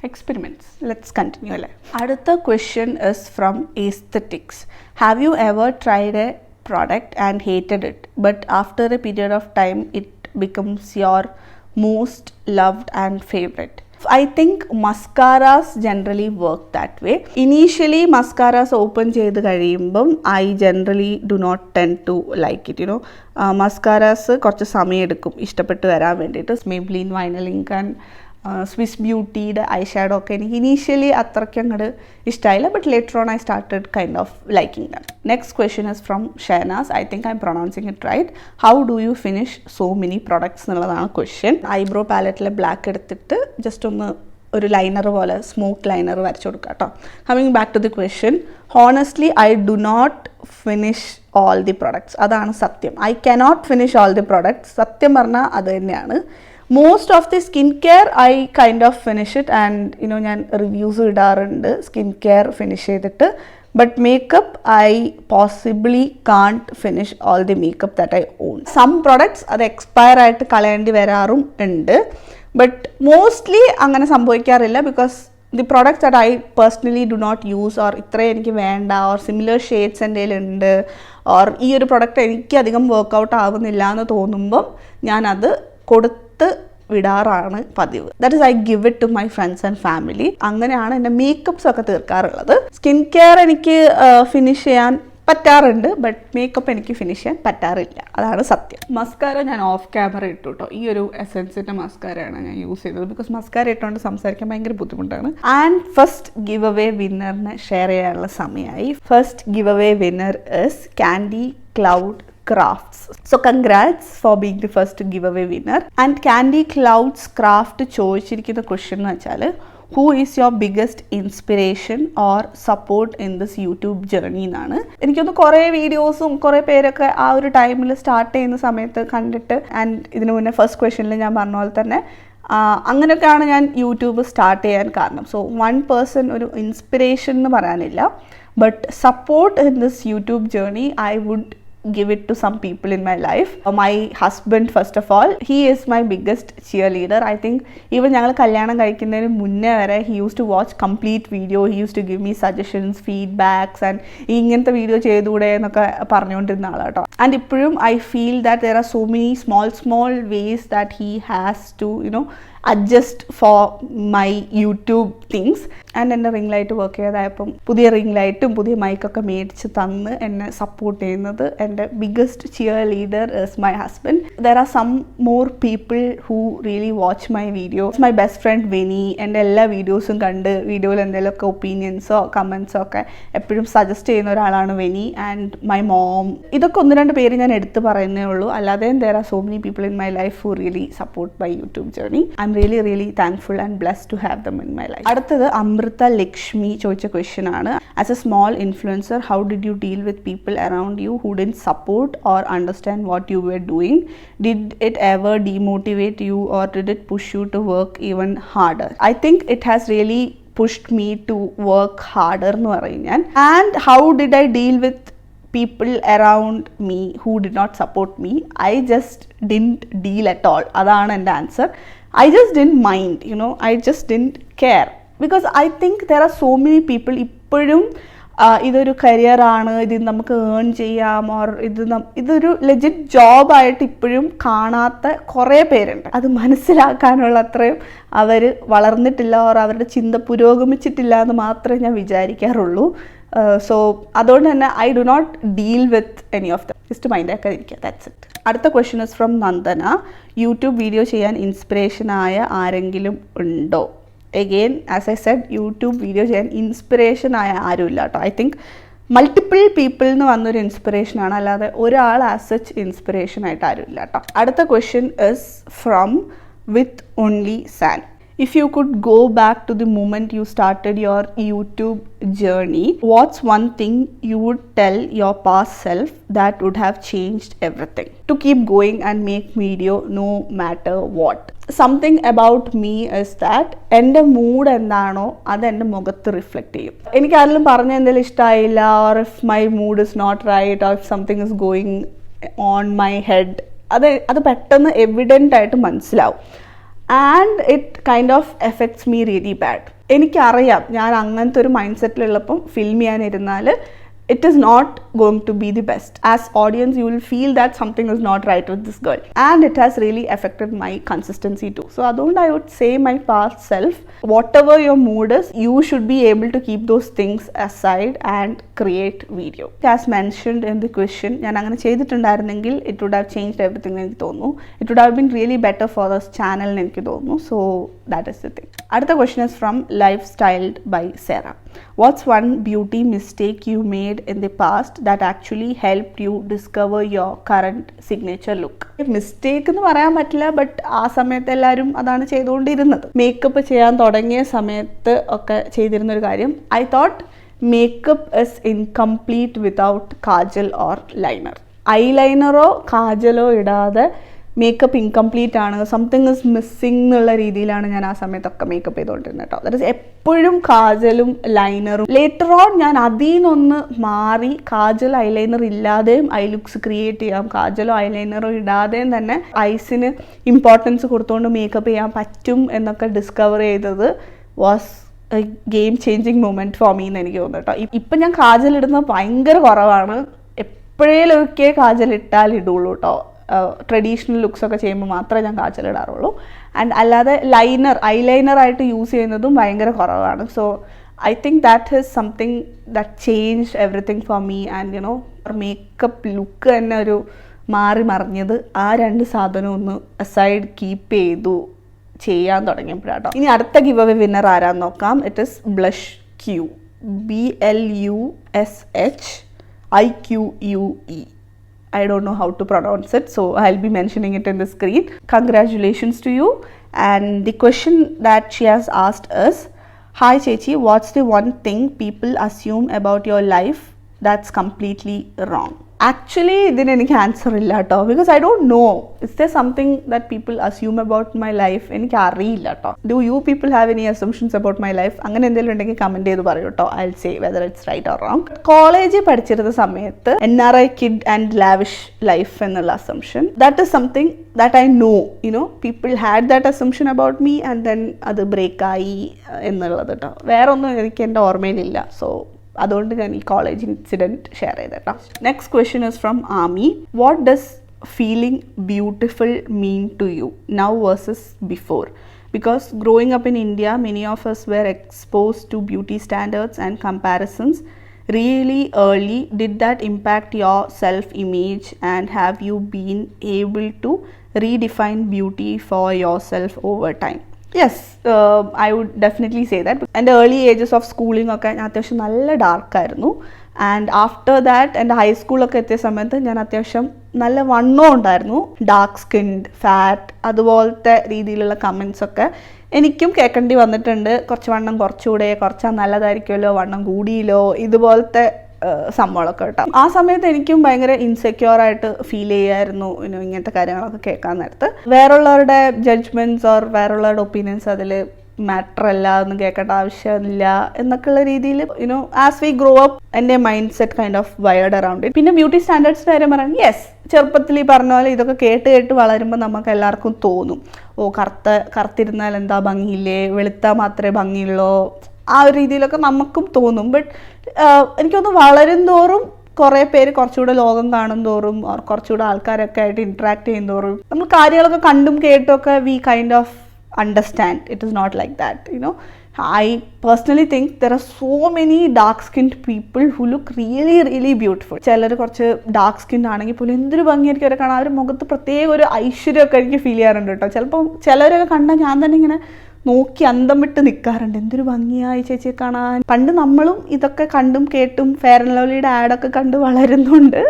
Experiments. Let's continue. അടുത്ത question is from aesthetics. Have you ever tried a product and hated it, but after a period of time it becomes your most loved and favorite? I think mascaras generally work that way. Initially mascaras open ചെയ്ത് കഴിയുമ്പം I generally do not tend to like it, mascaras കുറച്ച് സമയം എടുക്കും ഇഷ്ടപ്പെട്ട് വരാൻ വേണ്ടിയിട്ട്. Maybelline, Vinyl Ink and Swiss ബ്യൂട്ടിയുടെ eye shadow ഒക്കെ എനിക്ക് ഇനീഷ്യലി അത്രയ്ക്ക് അങ്ങോട്ട് ഇഷ്ടമായില്ല, but later on I started kind of liking them. Next question is from Shehnaz. I think I M pronouncing it right. How do you finish so many products എന്നുള്ളതാണ് question. Eyebrow പാലറ്റിലെ black എടുത്തിട്ട് just ഒന്ന് ഒരു liner പോലെ smooth liner വരച്ചു കൊടുക്കുക കേട്ടോ. Coming back to the question, honestly I do not finish all the products. അതാണ് സത്യം. I cannot finish all the products. സത്യം പറഞ്ഞാൽ അത് തന്നെയാണ്. Most of the skin care I kind of finish it and ഞാൻ റിവ്യൂസ് ഇടാറുണ്ട് skin care finish ചെയ്തിട്ട്. But makeup I possibly can't finish all the makeup that I own. Some products അത് expire ആയിട്ട് കളയേണ്ടി വരാറും ഉണ്ട്, ബട്ട് മോസ്റ്റ്ലി അങ്ങനെ സംഭവിക്കാറില്ല. Because the products that I personally do not use or ഇത്രയും എനിക്ക് വേണ്ട ഓർ സിമിലർ ഷെയ്ഡ്സ് എൻ്റെ കയ്യിലുണ്ട് ഓർ ഈ ഒരു പ്രൊഡക്റ്റ് എനിക്ക് അധികം വർക്കൗട്ട് ആവുന്നില്ല എന്ന് തോന്നുമ്പം ഞാനത് കൊടുത്ത് വിടാറാണ് പതിവ്. That is I give it to my friends and family. അങ്ങനെയാണ് എൻ്റെ മേക്കപ്പ്സ് ഒക്കെ തീർക്കാറുള്ളത്. സ്കിൻ കെയർ എനിക്ക് ഫിനിഷ് ചെയ്യാൻ പറ്റാറുണ്ട്, ബട്ട് മേക്കപ്പ് എനിക്ക് ഫിനിഷ് ചെയ്യാൻ പറ്റാറില്ല. അതാണ് സത്യം. മസ്കാര ഞാൻ ഓഫ് ക്യാമറ ഇട്ടു കേട്ടോ. ഈ ഒരു എസൻസിൻ്റെ മസ്കാരയാണ് ഞാൻ യൂസ് ചെയ്തത്. ബിക്കോസ് മസ്കാര ഇട്ടുകൊണ്ട് സംസാരിക്കാൻ ഭയങ്കര ബുദ്ധിമുട്ടാണ്. ആൻഡ് ഫസ്റ്റ് ഗിവ് അവേ വിന്നറിനെ ഷെയർ ചെയ്യാനുള്ള സമയമായി. First give away winner is Candy Cloud Crafts. So congrats for being the first giveaway winner. And Candy Clouds Craft ചോദിച്ചിരിക്കുന്ന ക്വസ്റ്റ്യൻ എന്ന് വെച്ചാൽ, who is your biggest inspiration or support in this YouTube journey എന്നാണ്. എനിക്കൊന്ന് കുറേ വീഡിയോസും കുറേ പേരൊക്കെ ആ ഒരു ടൈമിൽ സ്റ്റാർട്ട് ചെയ്യുന്ന സമയത്ത് കണ്ടിട്ട്, ആൻഡ് ഇതിനു മുന്നേ ഫസ്റ്റ് ക്വസ്റ്റ്യനിൽ ഞാൻ പറഞ്ഞ പോലെ തന്നെ അങ്ങനെയൊക്കെയാണ് ഞാൻ യൂട്യൂബ് സ്റ്റാർട്ട് ചെയ്യാൻ കാരണം. സോ വൺ പേഴ്സൺ ഒരു ഇൻസ്പിറേഷൻ എന്ന് പറയാനില്ല, but support in this YouTube journey I would give it to some people in my life. My husband, first of all, he is my biggest cheerleader. I think even ഞങ്ങൾ കല്യാണം കഴിക്കുന്നതിന് മുന്നേ വരെ he used to watch complete video. He used to give me suggestions, feedbacks and ഇങ്ങനത്തെ video ചെയ്തുകൂടെ എന്നൊക്കെ പറഞ്ഞുകൊണ്ടിരുന്ന ആളാട്ടോ. And ഇപ്പോഴും I feel that there are so many small ways that he has to adjust for my YouTube things. And എൻ്റെ ring light work ചെയ്തതായപ്പം പുതിയ ring ലൈറ്റും പുതിയ മൈക്കൊക്കെ മേടിച്ച് തന്ന് എന്നെ സപ്പോർട്ട് ചെയ്യുന്നത് എൻ്റെ biggest cheer leader is my husband. There are some more people who really watch my videos. My best friend Veni എൻ്റെ എല്ലാ വീഡിയോസും കണ്ട് വീഡിയോയിൽ എന്തെങ്കിലുമൊക്കെ ഒപ്പീനിയൻസോ കമൻസോ ഒക്കെ എപ്പോഴും സജസ്റ്റ് ചെയ്യുന്ന ഒരാളാണ് വെനി. And my mom. ഇതൊക്കെ ഒന്ന് രണ്ട് പേര് ഞാൻ എടുത്ത് പറയുന്നേ ഉള്ളൂ. അല്ലാതെ there are so many people in my life who really support my YouTube journey. I'm really thankful and blessed to have them in my life. അടുത്തത് അമൃത ലക്ഷ്മി ചോദിച്ച ക്വസ്റ്റ്യൻ ആണ്. As a small influencer, how did you deal with people around you who didn't support or understand what you were doing? Did it ever demotivate you or did it push you to work even harder? I think it has really pushed me to work harder എന്ന് പറയും ഞാൻ. And how did I deal with people around me who did not support me? I just didn't deal at all. അതാണ് എൻ്റെ answer. I just didn't mind, I just didn't care. Because I think there are so many people ഇപ്പോഴും ഇതൊരു കരിയറാണ്, ഇത് നമുക്ക് earn ചെയ്യാം, or ഇതൊരു legit ജോബായിട്ട് ഇപ്പോഴും കാണാത്ത കുറേ പേരുണ്ട്. അത് മനസ്സിലാക്കാനുള്ള അത്രയും അവർ വളർന്നിട്ടില്ല, ഓർ അവരുടെ ചിന്ത പുരോഗമിച്ചിട്ടില്ല എന്ന് മാത്രമേ ഞാൻ വിചാരിക്കാറുള്ളൂ. സോ അതുകൊണ്ട് തന്നെ I do not deal with any of them. Just മൈൻഡാക്കാതിരിക്കുക, ദാറ്റ്സ് ഇറ്റ്. അടുത്ത question is from Nandana. YouTube video ചെയ്യാൻ ഇൻസ്പിറേഷനായ ആരെങ്കിലും ഉണ്ടോ? Again, as I said, YouTube video ചെയ്യാൻ ഇൻസ്പിറേഷനായ ആരുമില്ല കേട്ടോ. ഐ തിങ്ക് മൾട്ടിപ്പിൾ പീപ്പിൾ എന്ന് വന്നൊരു ഇൻസ്പിറേഷനാണ്, അല്ലാതെ ഒരാൾ ആസ് സച്ച് ഇൻസ്പിറേഷൻ ആയിട്ട് ആരുമില്ല കേട്ടോ. അടുത്ത question is from with only San. if you could go back to the moment you started your YouTube journey, what's one thing you would tell your past self that would have changed everything? To keep going and make video no matter what. Something about me is that എൻ്റെ mood എന്താണോ അത് എൻ്റെ മുഖത്ത് reflect ചെയ്യും. എനിക്ക് ആരെങ്കിലും പറഞ്ഞ എന്തെങ്കിലും ഇഷ്ടമായില്ല, or if my mood is not right, or if something is going on my head, അത് പെട്ടെന്ന് എവിഡൻ്റ് ആയിട്ട് മനസ്സിലാവും. And it kind of effects me really bad. എനിക്കറിയാം ഞാൻ അങ്ങനത്തെ ഒരു മൈൻഡ് സെറ്റിലുള്ളപ്പം ഫിൽം ചെയ്യാനിരുന്നാൽ it is not going to be the best. As audience you will feel that something is not right with this girl, and it has really affected my consistency too. So adond I would say my past self, whatever your mood is, you should be able to keep those things aside and create video. As mentioned in the question, ഞാൻ അങ്ങനെ ചെയ്തിട്ടുണ്ടായിരുന്നെങ്കിൽ it would have changed everything എനിക്ക് തോന്നുന്നു. It would have been really better for this channel എന്ന് എനിക്ക് തോന്നുന്നു. So that is the thing. അടുത്ത question is from Lifestyled by Sarah. What's one beauty mistake you made in the past that actually helped you discover your current signature look? Mistake എന്ന് പറയാൻ പറ്റില്ല, but ആ സമയത്ത് എല്ലാവരും അതാണ് ചെയ്തുകൊണ്ടിരുന്നത്. Makeup ചെയ്യാൻ തുടങ്ങിയ സമയത്ത് ഒക്കെ ചെയ്തിരുന്ന ഒരു കാര്യം, I thought makeup is incomplete without kajal or liner. ഐലൈനറോ കാജലോ ഇടാതെ മേക്കപ്പ് ഇൻകംപ്ലീറ്റ് ആണ്, സംതിങ് ഇസ് മിസ്സിങ് എന്നുള്ള രീതിയിലാണ് ഞാൻ ആ സമയത്തൊക്കെ മേക്കപ്പ് ചെയ്തുകൊണ്ടിരുന്നത് കേട്ടോ. ദാറ്റ് ഇസ് എപ്പോഴും കാജലും ലൈനറും. ലേറ്റർ ഓൺ ഞാൻ അതിൽ നിന്നൊന്ന് മാറി കാജൽ ഐലൈനർ ഇല്ലാതെയും ഐ ലുക്സ് ക്രിയേറ്റ് ചെയ്യാം, കാജലോ ഐലൈനറോ ഇടാതെയും തന്നെ ഐസിന് ഇമ്പോർട്ടൻസ് കൊടുത്തുകൊണ്ട് മേക്കപ്പ് ചെയ്യാൻ പറ്റും എന്നൊക്കെ ഡിസ്കവർ ചെയ്തത് was A game changing moment for me എന്ന് എനിക്ക് തോന്നുന്നു കേട്ടോ. ഇപ്പം ഞാൻ കാജൽ ഇടുന്നത് ഭയങ്കര കുറവാണ്, എപ്പോഴേലൊക്കെ കാജൽ ഇട്ടാൽ ഇടുള്ളൂ കേട്ടോ. ട്രഡീഷണൽ ലുക്സൊക്കെ ചെയ്യുമ്പോൾ മാത്രമേ ഞാൻ കാജൽ ഇടാറുള്ളൂ. ആൻഡ് അല്ലാതെ ഐലൈനറായിട്ട് യൂസ് ചെയ്യുന്നതും ഭയങ്കര കുറവാണ്. So I think that is something that changed everything for me. And you know makeup look തന്നെ ഒരു മാറി മറിഞ്ഞത് ആ രണ്ട് സാധനം ഒന്ന് അസൈഡ് കീപ്പ് ചെയ്തു ചെയ്യാൻ തുടങ്ങിയപ്പോഴാട്ടോ. ഇനി അടുത്ത ഗിവ് അവേ വിന്നർ ആരാന്ന് നോക്കാം. It is Blushique, BLUSHIQUE. I don't know how to pronounce it, so I'll be mentioning it in the screen. Congratulations to you. And the question that she has asked is, hi Chechi, what's the one thing people assume about your life that's completely wrong? Actually ഇതിന് എനിക്ക് answer ഇല്ല കേട്ടോ, because I don't know. Is there something that people assume about my life? എനിക്ക് അറിയില്ല കേട്ടോ. Do you people have any assumptions about my life? അങ്ങനെ എന്തെങ്കിലും ഉണ്ടെങ്കിൽ കമൻറ്റ് ചെയ്ത് പറയൂ കേട്ടോ. I will say whether it's right or wrong. കോളേജിൽ പഠിച്ചിരുന്ന സമയത്ത് NRI kid and lavish life എന്നുള്ള assumption, that is something that I know. You know people had that assumption about me and then അത് ബ്രേക്കായി എന്നുള്ളത് കേട്ടോ. വേറെ ഒന്നും എനിക്ക് എൻ്റെ ഓർമ്മയിലില്ല. സോ അതുകൊണ്ട് ഞാൻ ഈ കോളേജ് ഇൻസിഡൻറ്റ് ഷെയർ ചെയ്തേട്ടോ. Next question is from Amy. What does feeling beautiful mean to you now versus before? Because growing up in India, many of us were exposed to beauty standards and comparisons really early. Did that impact your self-image, and have you been able to redefine beauty for yourself over time? Yes, I would definitely say that. And the early ages of schooling ഒക്കെ ഞാൻ അത്യാവശ്യം നല്ല ഡാർക്കായിരുന്നു. And after that എൻ്റെ ഹൈസ്കൂളൊക്കെ എത്തിയ സമയത്ത് ഞാൻ അത്യാവശ്യം നല്ല വണ്ണവും ഉണ്ടായിരുന്നു. ഡാർക്ക് സ്കിൻഡ്, ഫാറ്റ്, അതുപോലത്തെ രീതിയിലുള്ള കമൻസ് ഒക്കെ എനിക്കും കേൾക്കേണ്ടി വന്നിട്ടുണ്ട്. കുറച്ച് വണ്ണം കുറച്ചുകൂടെ കുറച്ചാൽ നല്ലതായിരിക്കുമല്ലോ, വണ്ണം കൂടിയില്ലോ, ഇതുപോലത്തെ സംഭവങ്ങളൊക്കെ കേട്ടോ. ആ സമയത്ത് എനിക്കും ഭയങ്കര ഇൻസെക്യൂറായിട്ട് ഫീൽ ചെയ്യായിരുന്നു ഇങ്ങനത്തെ കാര്യങ്ങളൊക്കെ കേൾക്കാൻ നേരത്ത്. വേറുള്ളവരുടെ ജഡ്ജ്മെൻറ്റ്സ് ഓർ വേറുള്ളവരുടെ ഒപ്പീനിയൻസ് അതിൽ മാറ്റർ അല്ല, ഒന്നും കേൾക്കേണ്ട ആവശ്യമില്ല എന്നൊക്കെയുള്ള രീതിയിൽ ആസ് വി ഗ്രോ അപ്പ് എൻ്റെ mind set kind of wired around it. പിന്നെ ബ്യൂട്ടി സ്റ്റാൻഡേർഡ്സിൻ്റെ കാര്യം പറയാൻ, യെസ്, ചെറുപ്പത്തിൽ ഈ പറഞ്ഞ പോലെ ഇതൊക്കെ കേട്ട് വളരുമ്പോൾ നമുക്ക് എല്ലാവർക്കും തോന്നും, ഓ കറുത്തിരുന്നാൽ എന്താ ഭംഗിയില്ലേ, വെളുത്താൽ മാത്രമേ ഭംഗിയുള്ളൂ, ആ ഒരു രീതിയിലൊക്കെ നമുക്കും തോന്നും. ബട്ട് എനിക്കൊന്ന് വളരും തോറും കുറേ പേര് കുറച്ചുകൂടെ ലോകം കാണും തോറും കുറച്ചുകൂടെ ആൾക്കാരൊക്കെ ആയിട്ട് ഇൻട്രാക്ട് ചെയ്യും തോറും നമ്മൾ കാര്യങ്ങളൊക്കെ കണ്ടും കേട്ടൊക്കെ we kind of understand it is not like that. I personally think there are so many dark skinned people who look really really beautiful. ചിലർ കുറച്ച് ഡാർക്ക് സ്കിൻ ആണെങ്കിൽ പോലും എന്തൊരു ഭംഗിയായിരിക്കും അവരെ കാണാൻ. അവർ മുഖത്ത് പ്രത്യേക ഒരു ഐശ്വര്യമൊക്കെ എനിക്ക് ഫീൽ ചെയ്യാറുണ്ട് കേട്ടോ. ചിലപ്പോൾ ചിലരൊക്കെ കണ്ടാൽ ഞാൻ തന്നെ ഇങ്ങനെ നോക്കി അന്തം വിട്ട് നിൽക്കാറുണ്ട്, എന്തൊരു ഭംഗിയായി ചേച്ചിയെ കാണാൻ. പണ്ട് നമ്മളും ഇതൊക്കെ കണ്ടും കേട്ടും ഫെയർ ആൻഡ് ലവ്ലിയുടെ ആഡൊക്കെ കണ്ട് വളരുന്നുണ്ട്.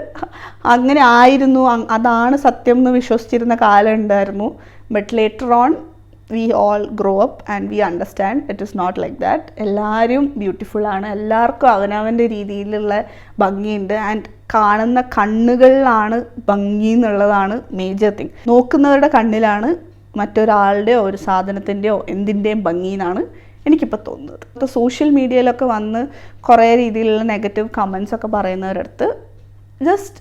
അങ്ങനെ ആയിരുന്നു, അതാണ് സത്യം എന്ന് വിശ്വസിച്ചിരുന്ന കാലം ഉണ്ടായിരുന്നു. But later on we all grow up and we understand it is not like that. എല്ലാവരും ബ്യൂട്ടിഫുൾ ആണ്, എല്ലാവർക്കും അവനവൻ്റെ രീതിയിലുള്ള ഭംഗിയുണ്ട്. ആൻഡ് കാണുന്ന കണ്ണുകളിലാണ് ഭംഗി എന്നുള്ളതാണ് മേജർ തിങ്. നോക്കുന്നവരുടെ കണ്ണിലാണ് മറ്റൊരാളുടെയോ ഒരു സാധനത്തിൻ്റെയോ എന്തിൻ്റെയും ഭംഗി എന്നാണ് എനിക്കിപ്പോൾ തോന്നുന്നത്. ഇപ്പോൾ സോഷ്യൽ മീഡിയയിലൊക്കെ വന്ന് കുറേ രീതിയിലുള്ള നെഗറ്റീവ് കമൻസ് ഒക്കെ പറയുന്നവരടുത്ത് just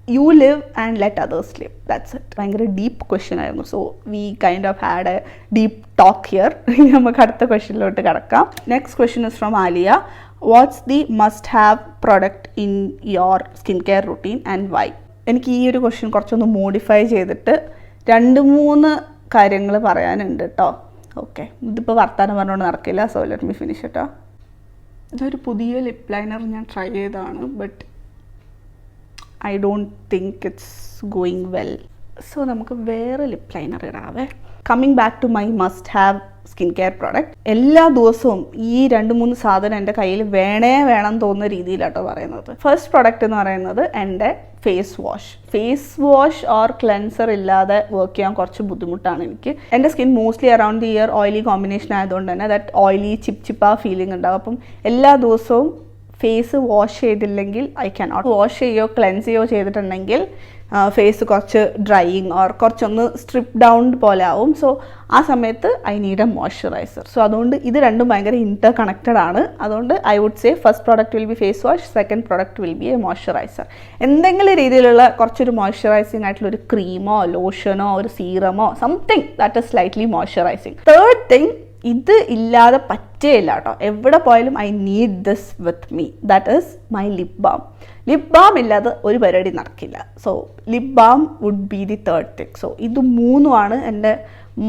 you live and let others live, that's it. ഭയങ്കര ഡീപ്പ് ക്വസ്റ്റ്യൻ ആയിരുന്നു. So we kind of had a deep talk here. നമുക്ക് അടുത്ത ക്വസ്റ്റ്യനിലോട്ട് കിടക്കാം. Next question is from Alia. What's the must have product in your skin care routine and why? എനിക്ക് ഈ ഒരു question കുറച്ചൊന്ന് മോഡിഫൈ ചെയ്തിട്ട് 2-3 കാര്യങ്ങൾ പറയാനുണ്ട് കേട്ടോ. ഓക്കെ, ഇതിപ്പോൾ വർത്താനം പറഞ്ഞുകൊണ്ട് നടക്കില്ല. സോ ലെറ്റ് മീ ഫിനിഷ് കേട്ടോ. ഇതൊരു പുതിയ ലിപ് ലൈനർ ഞാൻ ട്രൈ ചെയ്തതാണ്, but I don't think it's going well. So നമുക്ക് വേറെ ലിപ് ലൈനർ ഇടാവേ. Coming back to my must have skin care product. എല്ലാ ദിവസവും ഈ 2-3 സാധനം എൻ്റെ കയ്യിൽ വേണം തോന്നുന്ന രീതിയിലാട്ടോ പറയുന്നത്. ഫസ്റ്റ് പ്രോഡക്റ്റ് എന്ന് പറയുന്നത് എൻ്റെ ഫേസ് വാഷ് ഓർ ക്ലെൻസർ ഇല്ലാതെ വർക്ക് ചെയ്യാൻ കുറച്ച് ബുദ്ധിമുട്ടാണ് എനിക്ക്. എൻ്റെ skin mostly around the year oily combination ആയതുകൊണ്ട് തന്നെ ദാറ്റ് ഓയിലി ചിപ്പ് ഫീലിംഗ് ഉണ്ടാവും. അപ്പം എല്ലാ ദിവസവും ഫേസ് വാഷ് ചെയ്തില്ലെങ്കിൽ ഐ ക്യാനോട്ട്. വാഷ് ചെയ്യുകയോ ക്ലെൻസ് ചെയ്യുകയോ ചെയ്തിട്ടുണ്ടെങ്കിൽ ഫേസ് കുറച്ച് ഡ്രൈയിങ് ഓർ കുറച്ചൊന്ന് സ്ട്രിപ്പ് ഡൗൺ പോലെ ആവും. സോ ആ സമയത്ത് I need a moisturizer. So അതുകൊണ്ട് ഇത് രണ്ടും ഭയങ്കര ഇൻ്റർ കണക്റ്റഡ് ആണ്. അതുകൊണ്ട് I would say first product will be face wash, second product will be a moisturizer. എന്തെങ്കിലും രീതിയിലുള്ള കുറച്ചൊരു മോയ്സ്ചറൈസിങ് ആയിട്ടുള്ള ഒരു ക്രീമോ ലോഷനോ ഒരു സീറമോ something that is slightly moisturizing. Third thing, ഇത് ഇല്ലാതെ പറ്റേയില്ല കേട്ടോ. എവിടെ പോയാലും I need this with me, that is my lip balm. Lip balm ഇല്ലാതെ ഒരു പരിപാടി നടക്കില്ല. So lip balm would be the third thing. So ഇത് 3 എൻ്റെ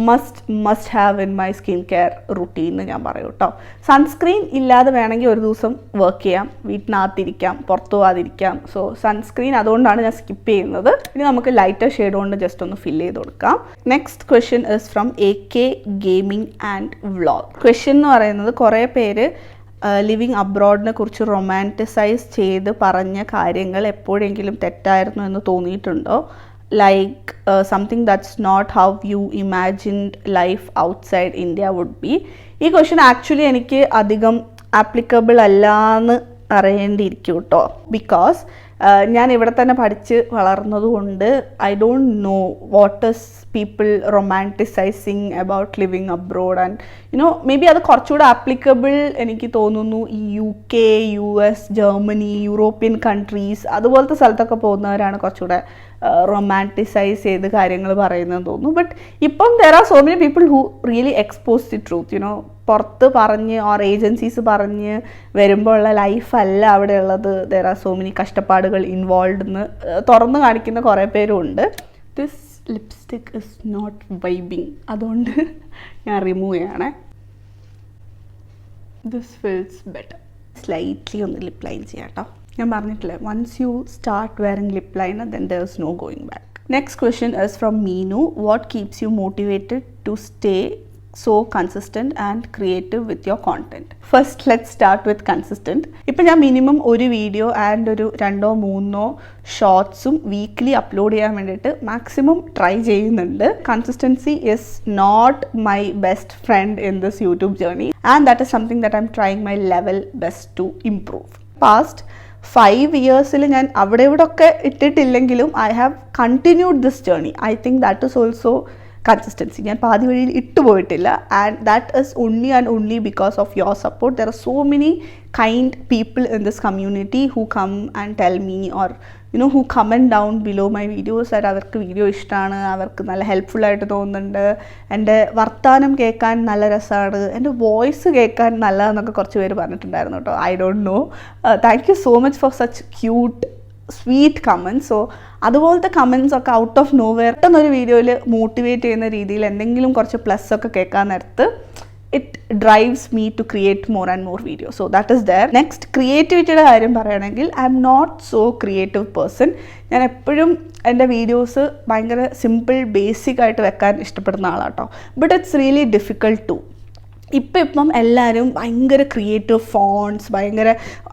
must have in my skin care routine എന്ന് ഞാൻ പറയും കേട്ടോ. സൺസ്ക്രീൻ ഇല്ലാതെ വേണമെങ്കിൽ ഒരു ദിവസം വർക്ക് ചെയ്യാം, വീട്ടിനകത്തിരിക്കാം, പുറത്തു പോകാതിരിക്കാം. സോ സൺസ്ക്രീൻ അതുകൊണ്ടാണ് ഞാൻ സ്കിപ്പ് ചെയ്യുന്നത്. ഇനി നമുക്ക് ലൈറ്റർ ഷെയ്ഡ് കൊണ്ട് ജസ്റ്റ് ഒന്ന് ഫില്ല് ചെയ്ത് കൊടുക്കാം. Next question is from AK gaming and vlog. Question എന്ന് പറയുന്നത് കുറേ പേര് ലിവിങ് അബ്രോഡിനെ കുറിച്ച് റൊമാൻറ്റിസൈസ് ചെയ്ത് പറഞ്ഞ കാര്യങ്ങൾ എപ്പോഴെങ്കിലും തെറ്റായിരുന്നു എന്ന് തോന്നിയിട്ടുണ്ടോ? like something that's not how you imagined life outside India would be. ഈ ക്വസ്റ്റ്യൻ ആക്ച്വലി എനിക്ക് അധികം ആപ്ലിക്കബിൾ അല്ലാന്ന് അറിയേണ്ടിയിരിക്കും കേട്ടോ. ബിക്കോസ് ഞാൻ ഇവിടെ തന്നെ പഠിച്ച് വളർന്നതുകൊണ്ട് I don't know what is people romanticizing about living abroad. And you know maybe അത് കുറച്ചുകൂടെ ആപ്ലിക്കബിൾ എനിക്ക് തോന്നുന്നു ഈ UK, US, Germany, European countries അതുപോലത്തെ സ്ഥലത്തൊക്കെ പോകുന്നവരാണ് കുറച്ചുകൂടെ റൊമാൻറ്റിസൈസ് ചെയ്ത് കാര്യങ്ങൾ പറയുന്നതെന്ന് തോന്നുന്നു. ബട്ട് ഇപ്പം there are so many people who really expose the truth. You know പുറത്ത് പറഞ്ഞ് ഓർ ഏജൻസീസ് പറഞ്ഞ് വരുമ്പോൾ ഉള്ള ലൈഫല്ല അവിടെ ഉള്ളത്. ദർ ആർ സോ മെനി കഷ്ടപ്പാടുകൾ ഇൻവോൾവ് എന്ന് തുറന്ന് കാണിക്കുന്ന കുറേ പേരും ഉണ്ട്. This lipstick is not vibing, അതുകൊണ്ട് ഞാൻ റിമൂവ് ചെയ്യണേ. This feels better. സ്ലൈറ്റ്ലി ഒന്ന് ലിപ്പ് ലൈൻ ചെയ്യാം കേട്ടോ. ഞാൻ പറഞ്ഞിട്ടില്ലേ, once you start wearing lip liner then there is no going back. Next question is from Meenu. What keeps you motivated to stay so consistent and creative with your content? First let's start with consistent. ഇപ്പോൾ ഞാൻ minimum ഒരു video and ഒരു 2-3 ഷോർട്സും weekly upload ചെയ്യാൻ വേണ്ടിയിട്ട് maximum try ചെയ്യുന്നുണ്ട്. Consistency is not my best friend in this YouTube journey and that is something that I am trying my level best to improve. Past 5 years ഞാൻ അവിടെ ഇവിടെ ഒക്കെ ഇട്ടിട്ടില്ലെങ്കിലും I have continued this journey. I think that is also consistency. ഞാൻ പാതി വഴിയിൽ ഇട്ടുപോയിട്ടില്ല. And that is only and only because of your support. There are so many kind people in this community who come and tell me or you know who comment down below my videos ആയിട്ട് അവർക്ക് video ഇഷ്ടമാണ്, അവർക്ക് നല്ല ഹെൽപ്ഫുള്ളായിട്ട് തോന്നുന്നുണ്ട്, എൻ്റെ വർത്താനം കേൾക്കാൻ നല്ല രസമാണ്, എൻ്റെ വോയിസ് കേൾക്കാൻ നല്ലതെന്നൊക്കെ കുറച്ച് പേര് പറഞ്ഞിട്ടുണ്ടായിരുന്നു കേട്ടോ. I don't no. Thank you so much for such cute sweet comments. So അതുപോലത്തെ കമൻസ് ഒക്കെ ഔട്ട് ഓഫ് നോവെയർ പെട്ടെന്നൊരു വീഡിയോയിൽ മോട്ടിവേറ്റ് ചെയ്യുന്ന രീതിയിൽ എന്തെങ്കിലും കുറച്ച് പ്ലസ് ഒക്കെ കേൾക്കാൻ നേരത്ത് it drives me to create more and more video. So that is there. Next ക്രിയേറ്റിവിറ്റിയുടെ കാര്യം പറയുകയാണെങ്കിൽ I am not so creative person. ഞാൻ എപ്പോഴും എൻ്റെ വീഡിയോസ് ഭയങ്കര സിമ്പിൾ ബേസിക് ആയിട്ട് വെക്കാൻ ഇഷ്ടപ്പെടുന്ന ആളാട്ടോ. But it's really difficult to. ഇപ്പം എല്ലാവരും ഭയങ്കര ക്രിയേറ്റീവ് ഫോൺസ്, ഭയങ്കര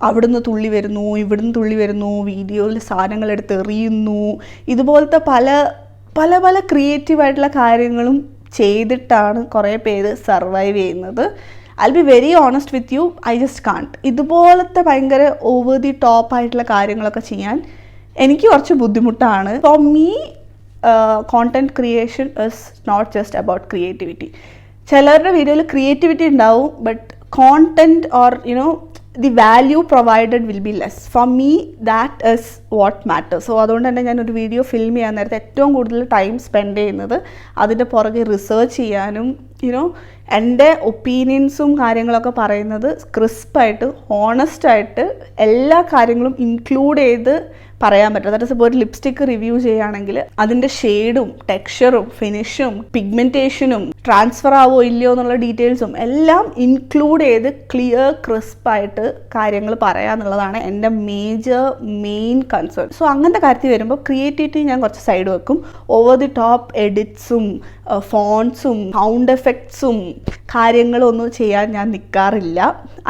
അവിടുന്ന് തുള്ളി വരുന്നു ഇവിടുന്ന് തുള്ളി വരുന്നു, വീഡിയോയിൽ സാധനങ്ങളെടുത്ത് എറിയുന്നു, ഇതുപോലത്തെ പല പല പല ക്രിയേറ്റീവായിട്ടുള്ള കാര്യങ്ങളും ചെയ്തിട്ടാണ് കുറേ പേര് സർവൈവ് ചെയ്യുന്നത്. I'll be very honest with you, I just can't. ഇതുപോലത്തെ ഭയങ്കര ഓവർ ദി ടോപ്പ് ആയിട്ടുള്ള കാര്യങ്ങളൊക്കെ ചെയ്യാൻ എനിക്ക് കുറച്ച് ബുദ്ധിമുട്ടാണ്. For me content creation is not just about creativity. ചിലരുടെ വീഡിയോയിൽ ക്രിയേറ്റിവിറ്റി ഉണ്ടാവും, but content or the value provided will be less. For me, that is what matters. So അതുകൊണ്ട് തന്നെ ഞാനൊരു വീഡിയോ ഫിൽം ചെയ്യാൻ നേരത്തെ ഏറ്റവും കൂടുതൽ ടൈം സ്പെൻഡ് ചെയ്യുന്നത് അതിൻ്റെ പുറകെ റിസർച്ച് ചെയ്യാനും എൻ്റെ ഒപ്പീനിയൻസും കാര്യങ്ങളൊക്കെ പറയുന്നത് ക്രിസ്പായിട്ട് ഹോണസ്റ്റായിട്ട് എല്ലാ കാര്യങ്ങളും ഇൻക്ലൂഡ് ചെയ്ത് പറയാൻ പറ്റും. ദാറ്റ് ഇസ് ഇപ്പോൾ ഒരു ലിപ്സ്റ്റിക്ക് റിവ്യൂ ചെയ്യുകയാണെങ്കിൽ അതിൻ്റെ ഷെയ്ഡും ടെക്സ്ചറും ഫിനിഷും പിഗ്മെൻറ്റേഷനും ട്രാൻസ്ഫർ ആവോ ഇല്ലയോ എന്നുള്ള ഡീറ്റെയിൽസും എല്ലാം ഇൻക്ലൂഡ് ചെയ്ത് ക്ലിയർ ക്രിസ്പായിട്ട് കാര്യങ്ങൾ പറയാന്നുള്ളതാണ് എൻ്റെ മെയിൻ കൺസേൺ. സോ അങ്ങനത്തെ കാര്യത്തിൽ വരുമ്പോൾ ക്രിയേറ്റിവിറ്റി ഞാൻ കുറച്ച് സൈഡ് വെക്കും. ഓവർ ദി ടോപ്പ് എഡിറ്റ്സും ഫോൺസും സൗണ്ട് എഫക്ട്സും കാര്യങ്ങളൊന്നും ചെയ്യാൻ ഞാൻ നിൽക്കാറില്ല.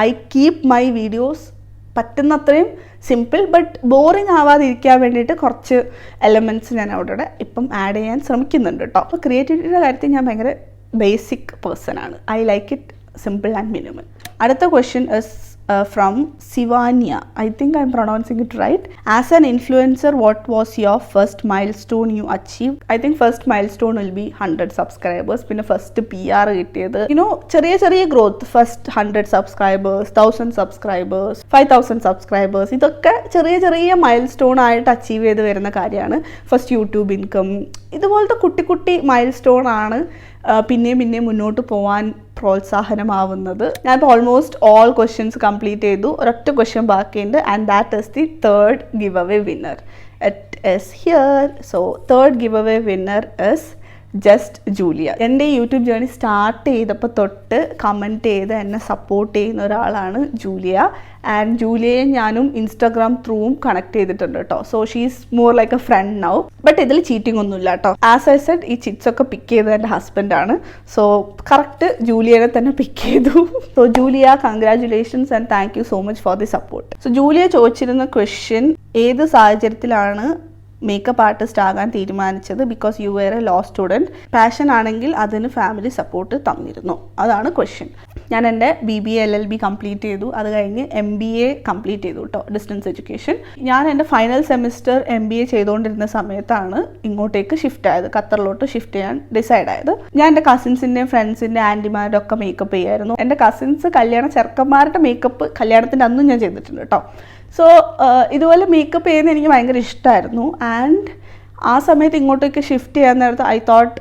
ഐ കീപ് മൈ വീഡിയോസ് പറ്റുന്നത്രയും സിമ്പിൾ ബട്ട് ബോറിങ് ആവാതിരിക്കാൻ വേണ്ടിയിട്ട് കുറച്ച് എലമെൻറ്റ്സ് ഞാൻ അവിടെ ഇപ്പം ആഡ് ചെയ്യാൻ ശ്രമിക്കുന്നുണ്ട് കേട്ടോ. അപ്പോൾ ക്രിയേറ്റിവിറ്റിയുടെ കാര്യത്തിൽ ഞാൻ ഭയങ്കര ബേസിക് പേഴ്സൺ ആണ്. I like it simple and minimal. അടുത്ത question is from Sivania. I think I'm pronouncing it right. As an influencer, what was your first milestone you achieved? I think first milestone will be 100 subscribers. പിന്നെ first PR കിട്ടിയത് ചെറിയ growth. First 100 subscribers, 1000 subscribers, 5000 subscribers. ഇതൊക്കെ ചെറിയ milestone ആയിട്ട് achieve ചെയ്ത് വരുന്ന കാര്യമാണ്. First YouTube income, ഇതുപോലത്തെ കുട്ടി മൈൽ സ്റ്റോൺ ആണ് പിന്നെ മുന്നോട്ട് പോകാൻ പ്രോത്സാഹനമാവുന്നത്. ഞാനിപ്പോൾ ഓൾമോസ്റ്റ് ഓൾ ക്വസ്റ്റ്യൻസ് കംപ്ലീറ്റ് ചെയ്തു. ഒരൊറ്റ ക്വസ്റ്റ്യൻ ബാക്കിയുണ്ട് and that is the third give away winner. It is here. So third give away winner is just Julia. എൻ്റെ യൂട്യൂബ് ജേർണി സ്റ്റാർട്ട് ചെയ്തപ്പോൾ തൊട്ട് കമൻറ്റ് ചെയ്ത് എന്നെ സപ്പോർട്ട് ചെയ്യുന്ന ഒരാളാണ് ജൂലിയ. ആൻഡ് ജൂലിയയെ ഞാനും ഇൻസ്റ്റാഗ്രാം ത്രൂവും കണക്ട് ചെയ്തിട്ടുണ്ട് കേട്ടോ. So she's more like a friend now. But ഇതിൽ ചീറ്റിംഗ് ഒന്നുമില്ല കേട്ടോ. ആസ് ഐ സെഡ്, ഈ ചിറ്റ്സ് ഒക്കെ പിക്ക് ചെയ്തത് എൻ്റെ ഹസ്ബൻഡാണ്. സോ കറക്റ്റ് ജൂലിയനെ തന്നെ പിക്ക് ചെയ്തു. So Julia, congratulations and thank you so much for the support. So Julia ചോദിച്ചിരുന്ന ക്വസ്റ്റ്യൻ, ഏത് സാഹചര്യത്തിലാണ് മേക്കപ്പ് ആർട്ടിസ്റ്റ് ആകാൻ തീരുമാനിച്ചത്? Because you were a law student. Passion ആണെങ്കിൽ അതിന് ഫാമിലി സപ്പോർട്ട് തന്നിരുന്നു? അതാണ് ക്വസ്റ്റ്യൻ. ഞാൻ എൻ്റെ BBA LLB കംപ്ലീറ്റ് ചെയ്തു. അത് കഴിഞ്ഞ് MBA കംപ്ലീറ്റ് ചെയ്തു കേട്ടോ, ഡിസ്റ്റൻസ് എഡ്യൂക്കേഷൻ. ഞാൻ എൻ്റെ ഫൈനൽ സെമിസ്റ്റർ MBA ചെയ്തുകൊണ്ടിരുന്ന സമയത്താണ് ഇങ്ങോട്ടേക്ക് ഷിഫ്റ്റ് ആയത്, ഖത്തറിലോട്ട് ഷിഫ്റ്റ് ചെയ്യാൻ ഡിസൈഡ് ആയത്. ഞാൻ എൻ്റെ കസിൻസിൻ്റെയും ഫ്രണ്ട്സിൻ്റെ ആൻറ്റിമാരുടെ ഒക്കെ മേക്കപ്പ് ചെയ്യായിരുന്നു. എൻ്റെ കസിൻസ് ചെറുക്കന്മാരുടെ മേക്കപ്പ് കല്യാണത്തിൻ്റെ അന്നും ഞാൻ ചെയ്തിട്ടുണ്ട് കേട്ടോ. സോ ഇതുപോലെ മേക്കപ്പ് ചെയ്യുന്നത് എനിക്ക് ഭയങ്കര ഇഷ്ടമായിരുന്നു. ആൻഡ് ആ സമയത്ത് ഇങ്ങോട്ടേക്ക് ഷിഫ്റ്റ് ചെയ്യാൻ നേരത്ത് ഐ തോട്ട്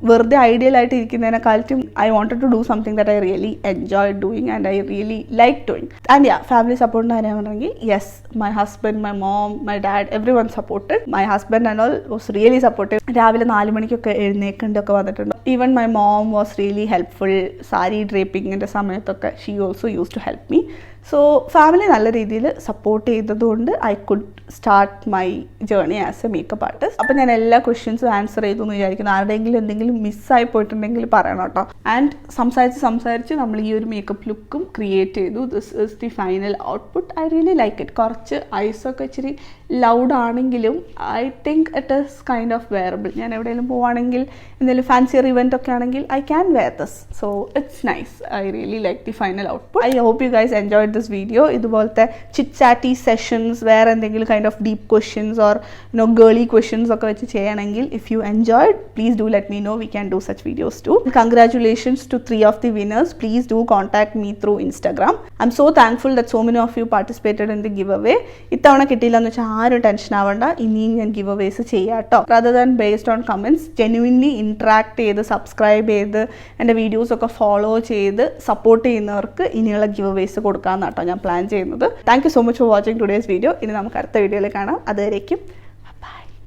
വെറുതെ ഐഡിയൽ ആയിട്ട് ഇരിക്കുന്നതിനെക്കാളും I wanted to do something that I really enjoy doing and I really like doing. And family സപ്പോർട്ടിൻ്റെ കാര്യം പറഞ്ഞെങ്കിൽ yes, my husband, my mom, my dad, everyone supported. My husband and all was really supportive. രാവിലെ 4 മണിക്കൊക്കെ എഴുന്നേക്കേണ്ടൊക്കെ വന്നിട്ടുണ്ട്. Even my mom was really helpful. Sari ഡ്രേപ്പിങ്ങിൻ്റെ സമയത്തൊക്കെ she also use to help me. So family നല്ല രീതിയിൽ support ചെയ്തതുകൊണ്ട് I could start my journey as A makeup artist. അപ്പോൾ ഞാൻ എല്ലാ ക്വസ്റ്റ്യൻസും ആൻസർ ചെയ്തു എന്ന് വിചാരിക്കുന്നു. ആരുടെയെങ്കിലും എന്തെങ്കിലും മിസ്സായി പോയിട്ടുണ്ടെങ്കിൽ പറയണം കേട്ടോ. ആൻഡ് സംസാരിച്ച് നമ്മൾ ഈ ഒരു മേക്കപ്പ് ലുക്കും ക്രിയേറ്റ് ചെയ്തു. This is the final output. I really like it. കുറച്ച് ഐസൊക്കെ ഇച്ചിരി ലൗഡ് ആണെങ്കിലും I think it is kind of wearable. ഞാൻ എവിടെയെങ്കിലും പോവുകയാണെങ്കിൽ എന്തെങ്കിലും ഫാൻസിയർ ഇവൻ്റ് ഒക്കെ ആണെങ്കിൽ I can wear this. So it's nice. I really like the final output. I hope you guys enjoyed this video. ഇതുപോലത്തെ ചിറ്റ് ചാറ്റി സെഷൻസ്, വേറെ എന്തെങ്കിലും kind of deep questions or girly questions ഒക്കെ വെച്ച് ചെയ്യണമെങ്കിൽ if you enjoyed, please do let me know. We can do such videos too. Congratulations to 3 of the winners. Please do contact me through Instagram. I'm so thankful that so many of you participated in the giveaway. ഇത്തവണ കിട്ടിയില്ല എന്ന് വെച്ചാൽ ആരും tension ആവണ്ട. ഇനിയും ഞാൻ give aways ചെയ്യാം കേട്ടോ. rather than based on comments, genuinely interact ചെയ്ത് സബ്സ്ക്രൈബ് ചെയ്ത് എൻ്റെ വീഡിയോസൊക്കെ ഫോളോ ചെയ്ത് സപ്പോർട്ട് ചെയ്യുന്നവർക്ക് ഇനിയുള്ള ഗിവ് അവേസ് കൊടുക്കാമെന്നാട്ടോ ഞാൻ പ്ലാൻ ചെയ്യുന്നത്. Thank you so much for watching today's video. ഇനി നമുക്ക് അടുത്ത വീഡിയോയിൽ കാണാം. അതുവരേക്കും